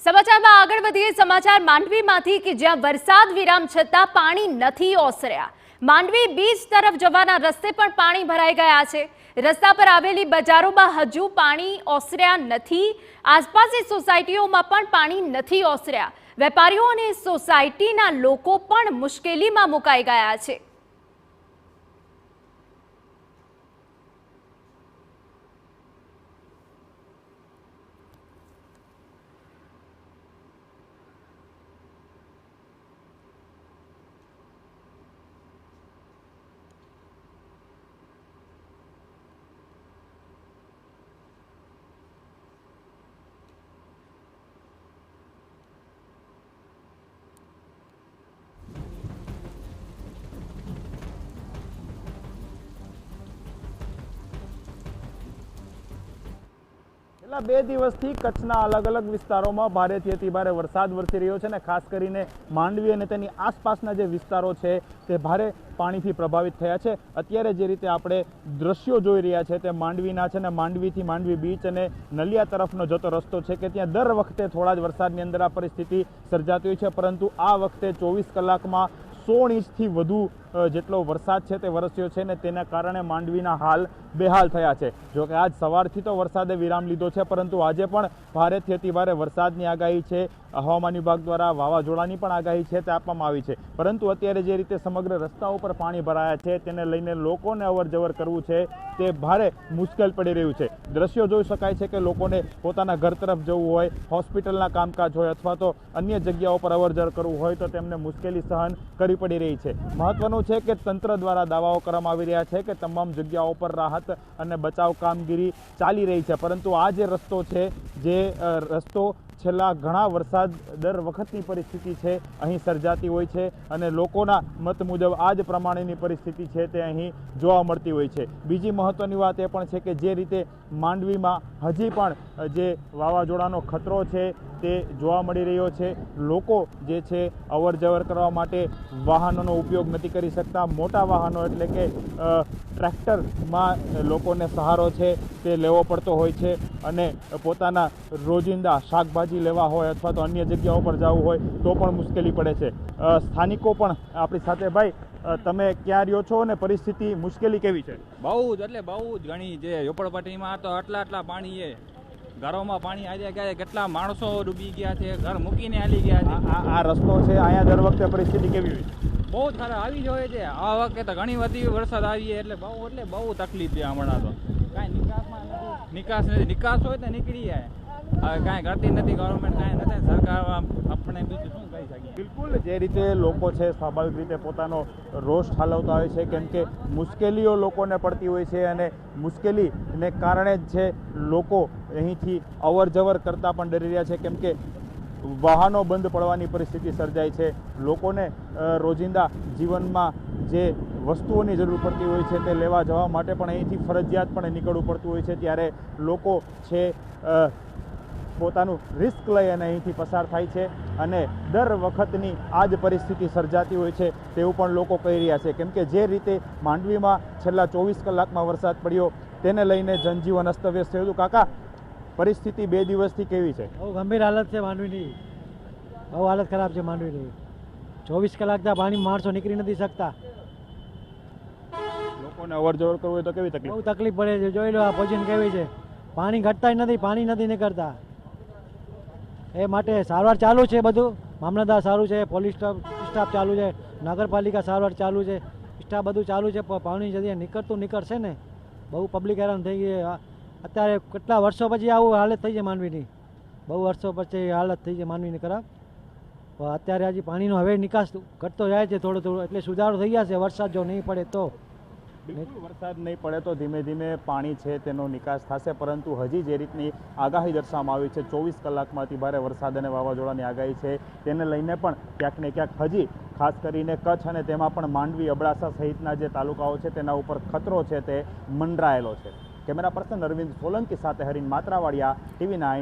સમાચારમાં આગળ વધીએ। સમાચાર માંડવીમાંથી કે જ્યાં વરસાદ વિરામ છતાં પાણી નથી ઓસર્યા। માંડવી બીચ તરફ જવાના રસ્તે પણ પાણી ભરાઈ ગયા છે। રસ્તા પર આવેલી બજારોમાં હજુ પાણી ઓસર્યા નથી। આસપાસની સોસાયટીઓમાં પણ પાણી નથી ઓસર્યા। વેપારીઓ અને સોસાયટીના લોકો પણ મુશ્કેલીમાં મુકાઈ ગયા છે। છેલ્લા 2 દિવસથી કચ્છના અલગ અલગ વિસ્તારોમાં ભારેથી અતિભારે વરસાદ વરસી રહ્યો છે અને ખાસ કરીને માંડવી અને તેની આસપાસના જે વિસ્તારો છે તે ભારે પાણીથી પ્રભાવિત થયા છે। અત્યારે જે રીતે આપણે દ્રશ્યો જોઈ રહ્યા છે તે માંડવીના છે અને માંડવીથી માંડવી બીચ અને નલિયા તરફનો જતો રસ્તો છે કે ત્યાં દર વખતે થોડા જ વરસાદની અંદર આ પરિસ્થિતિ સર્જાતી હોય છે, પરંતુ આ વખતે 24 કલાકમાં 16 ઇંચથી વધુ જેટલો વરસાદ છે તે વરસ્યો છે ને તેના કારણે માંડવીના હાલ બેહાલ થયા છે। જો કે આજ સવારથી તો વરસાદે વિરામ લીધો છે, પરંતુ આજે પણ ભારેથી અતિભારે વરસાદની આગાહી છે। હવામાન વિભાગ દ્વારા વાવાઝોડાની પણ આગાહી છે તે આપવામાં આવી છે, પરંતુ અત્યારે જે રીતે સમગ્ર રસ્તાઓ પર પાણી ભરાયા છે તેને લઈને લોકોને અવરજવર કરવું છે તે ભારે મુશ્કેલ પડી રહ્યું છે। દ્રશ્યો જોઈ શકાય છે કે લોકોને પોતાના ઘર તરફ જવું હોય, હોસ્પિટલના કામકાજ હોય અથવા તો અન્ય જગ્યાઓ પર અવરજવર કરવું હોય તો તેમને મુશ્કેલી સહન કરવી પડી રહી છે। મહત્વનું છે કે તંત્ર દ્વારા દાવાઓ કરવામાં આવી રહ્યા છે કે તમામ જગ્યાઓ પર રાહત અને બચાવ કામગીરી ચાલી રહી છે, પરંતુ આ જે રસ્તો છે જે રસ્તો છેલ્લા ઘણા વરસાદ દર વખતની પરિસ્થિતિ છે અહીં સર્જાતી હોય છે અને લોકોના મત મુજબ આ જ પ્રમાણેની પરિસ્થિતિ છે તે અહીં જોવા મળતી હોય છે। બીજી મહત્વની વાત એ પણ છે કે જે રીતે માંડવીમાં હજી પણ જે વાવાઝોડાનો ખતરો છે તે જોવા મળી રહ્યો છે। લોકો જે છે અવર જવર કરવા માટે વાહનોનો ઉપયોગ નથી કરી શકતા। મોટા વાહનો એટલે કે ટ્રેક્ટરમાં લોકોને સહારો છે તે લેવો પડતો હોય છે અને પોતાના રોજિંદા શાકભાજી લેવા હોય અથવા તો અન્ય જગ્યાઓ પર જવું હોય તો પણ મુશ્કેલી પડે છે। સ્થાનિકો પણ આપણી સાથે। ભાઈ, તમે ક્યાં રહ્યો છો અને પરિસ્થિતિ મુશ્કેલી કેવી છે? બહુ જ એટલે બહુ જ ઘણી છે। ઝોપડપટ્ટીમાં તો આટલા પાણી છે, ઘરોમાં પાણી આવી ગયા, કેટલા માણસો ડૂબી ગયા છે, ઘર મૂકીને હાલી ગયા છે। આ રસ્તો છે અહીંયા દર વખતે પરિસ્થિતિ કેવી હોય? બહુ જ ખરાબ આવી જ હોય છે। આ વખતે તો ઘણી બધી વરસાદ આવી એટલે બહુ તકલીફ છે હમણાં તો। કાંઈ નિકાસ નથી, નિકાસ હોય તો નીકળી જાય, હવે કાંઈ કરતી નથી ગવર્મેન્ટ, કાંઈ નથી સરકાર, આપણે બીજું શું કહી શકીએ। બિલકુલ, જે રીતે લોકો છે સ્વાભાવિક રીતે પોતાનો રોષ ઠાલવતા હોય છે, કેમ કે મુશ્કેલીઓ લોકોને પડતી હોય છે અને મુશ્કેલીને કારણે જ છે લોકો અહીંથી અવર જવર કરતાં પણ ડરી રહ્યા છે, કેમ કે વાહનો બંધ પડવાની પરિસ્થિતિ સર્જાય છે। લોકોને રોજિંદા જીવનમાં જે વસ્તુઓની જરૂર પડતી હોય છે તે લેવા જવા માટે પણ અહીંથી ફરજિયાત પણ નીકળવું પડતું હોય છે, ત્યારે લોકો છે પોતાનું રિસ્ક લઈ અને અહીંથી પસાર થાય છે અને દર વખતની આ જ પરિસ્થિતિ સર્જાતી હોય છે તેવું પણ લોકો કહી રહ્યા છે, કેમ કે જે રીતે માંડવીમાં છેલ્લા 24 કલાકમાં વરસાદ પડ્યો તેને લઈને જનજીવન અસ્તવ્યસ્ત થયું હતું। કાકા, પરિસ્થિતિ 2 દિવસથી કેવી છે? બહુ ગંભીર હાલત છે માંડવીની, બહુ હાલત ખરાબ છે માંડવીની। 24 કલાક ત્યાં પાણી માણસો નીકળી નથી શકતા, લોકોને અવર જવર કરવું હોય તો કેવી તકલીફ? બહુ તકલીફ પડે છે। જોઈ લો આ પોઝિશન કેવી છે, પાણી ઘટતા નથી, પાણી નથી નીકળતા। એ માટે સારવાર ચાલુ છે, બધું મામલતદાર સારું છે, પોલીસ સ્ટાફ ચાલુ છે, નગરપાલિકા સારવાર ચાલુ છે, સ્ટાફ બધું ચાલુ છે। પાણી જગ્યાએ નીકળશે ને, બહુ પબ્લિક હેરાન થઈ ગઈ। અત્યારે કેટલા વર્ષો પછી આવું હાલત થઈ છે માંડવીની, બહુ વર્ષો પછી હાલત થઈ છે માંડવીની ખરાબ। અત્યારે હજી પાણીનો હવે નિકાસ ઘટતો જાય છે થોડો, એટલે સુધારો થઈ જશે વરસાદ જો નહીં પડે તો। બિલકુલ, વરસાદ નહીં પડે તો ધીમે ધીમે પાણી છે તેનો નિકાસ થશે, પરંતુ હજી જે રીતની આગાહી દર્શાવવામાં આવી છે 24 કલાકમાં અતિભારે વરસાદ અને વાવાઝોડાની આગાહી છે તેને લઈને પણ ક્યાંક ને ક્યાંક હજી ખાસ કરીને કચ્છ અને તેમાં પણ માંડવી, અબડાસા સહિતના જે તાલુકાઓ છે તેના ઉપર ખતરો છે તે મંડરાયેલો છે। કેમેરા પર્સન અરવિંદ સોલંકી સાથે હરીન માત્રાવાડિયા, TV9।